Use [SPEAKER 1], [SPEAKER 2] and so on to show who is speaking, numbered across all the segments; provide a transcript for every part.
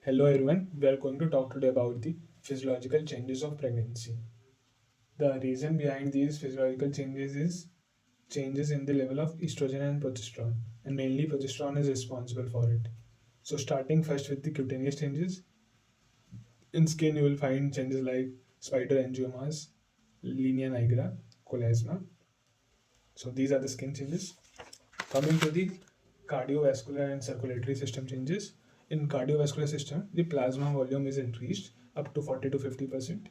[SPEAKER 1] Hello everyone, we are going to talk today about the physiological changes of pregnancy. The reason behind these physiological changes is changes in the level of estrogen and progesterone, and mainly progesterone is responsible for it. So, starting first with the cutaneous changes, in skin you will find changes like spider angiomas, linea nigra, chloasma. So, these are the skin changes. Coming to the cardiovascular and circulatory system changes. In cardiovascular system, the plasma volume is increased up to 40 to 50%.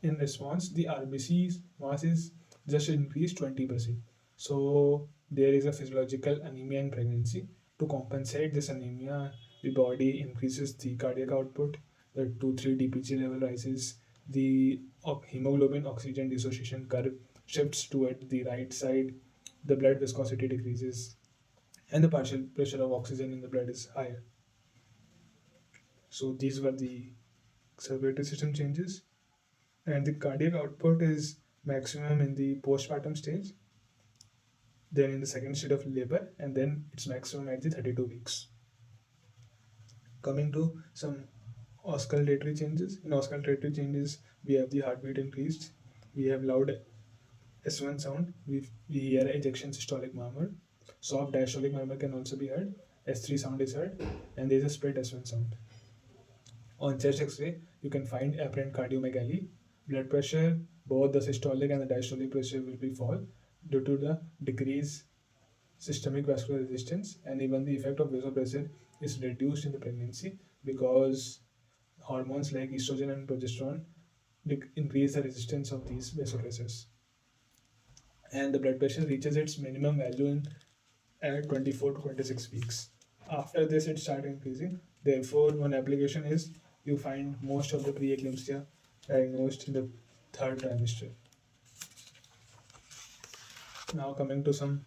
[SPEAKER 1] In response, the RBC's mass is just increased 20%. So there is a physiological anemia in pregnancy. To compensate this anemia, the body increases the cardiac output, the 2-3 DPG level rises, the hemoglobin oxygen dissociation curve shifts toward the right side, the blood viscosity decreases, and the partial pressure of oxygen in the blood is higher. So these were the circulatory system changes, and the cardiac output is maximum in the postpartum stage, then in the second stage of labor, and then it's maximum at the 32 weeks. Coming to some oscillatory changes. In oscillatory changes, we have the heartbeat increased, we have loud S1 sound, we hear ejection systolic murmur, soft diastolic murmur can also be heard, S3 sound is heard, and there is a split S1 sound. On chest X-ray, you can find apparent cardiomegaly. Blood pressure, both the systolic and the diastolic pressure will be fall due to the decreased systemic vascular resistance, and even the effect of vasopressor is reduced in the pregnancy because hormones like estrogen and progesterone increase the resistance of these vasopressors. And the blood pressure reaches its minimum value in at 24 to 26 weeks. After this, it starts increasing. Therefore, one application is you find most of the preeclampsia diagnosed in the third trimester. Now, coming to some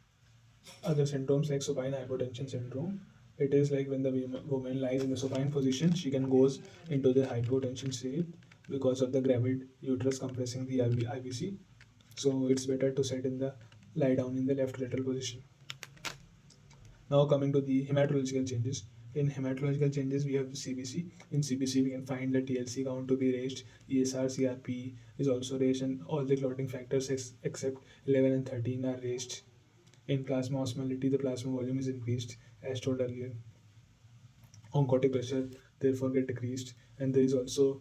[SPEAKER 1] other symptoms like supine hypotension syndrome. It is like when the woman lies in the supine position, she can goes into the hypotension state because of the gravid uterus compressing the IVC. So it's better to sit in the lie down in the left lateral position. Now coming to the hematological changes. In hematological changes, we have CBC. In CBC, we can find the TLC count to be raised. ESR, CRP is also raised, and all the clotting factors except 11 and 13 are raised. In plasma osmolality, the plasma volume is increased, as told earlier. Oncotic pressure therefore get decreased, and there is also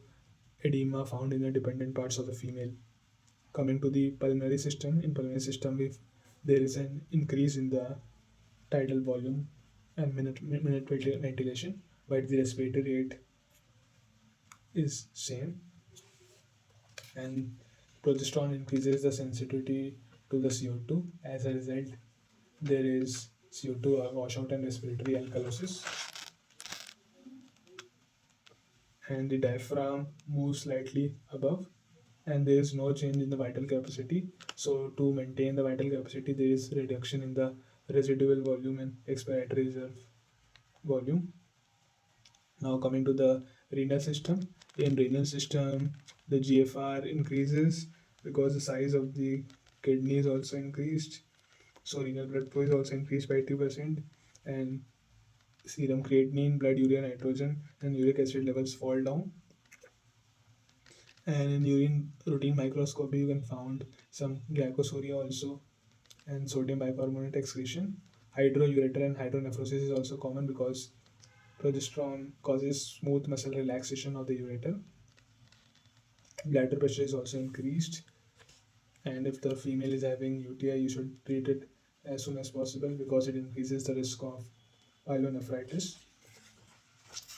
[SPEAKER 1] edema found in the dependent parts of the female. Coming to the pulmonary system, in pulmonary system, if there is an increase in the tidal volume and minute ventilation, but the respiratory rate is same, and progesterone increases the sensitivity to the CO2. As a result, there is CO2 washout and respiratory alkalosis, and the diaphragm moves slightly above, and there is no change in the vital capacity. So to maintain the vital capacity, there is reduction in the residual volume and expiratory reserve volume. Now coming to the renal system. In renal system, the GFR increases because the size of the kidney is also increased. So renal blood flow is also increased by 2%, and serum creatinine, blood urea nitrogen, and uric acid levels fall down. And in urine routine microscopy, you can find some glycosuria also, and sodium bicarbonate excretion. Hydroureter and hydronephrosis is also common because progesterone causes smooth muscle relaxation of the ureter. Bladder pressure is also increased, and if the female is having UTI, you should treat it as soon as possible because it increases the risk of pyelonephritis.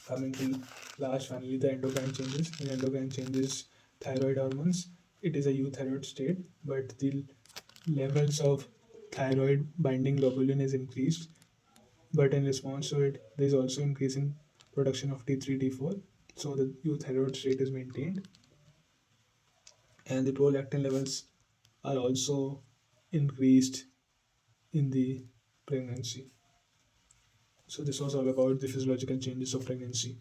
[SPEAKER 1] Coming to last, finally, the endocrine changes. In endocrine changes, thyroid hormones. It is a euthyroid state, but the levels of thyroid binding globulin is increased. But in response to it, there is also increase in production of T3, T4. So the euthyroid state is maintained, and the prolactin levels are also increased in the pregnancy. So this was all about the physiological changes of pregnancy.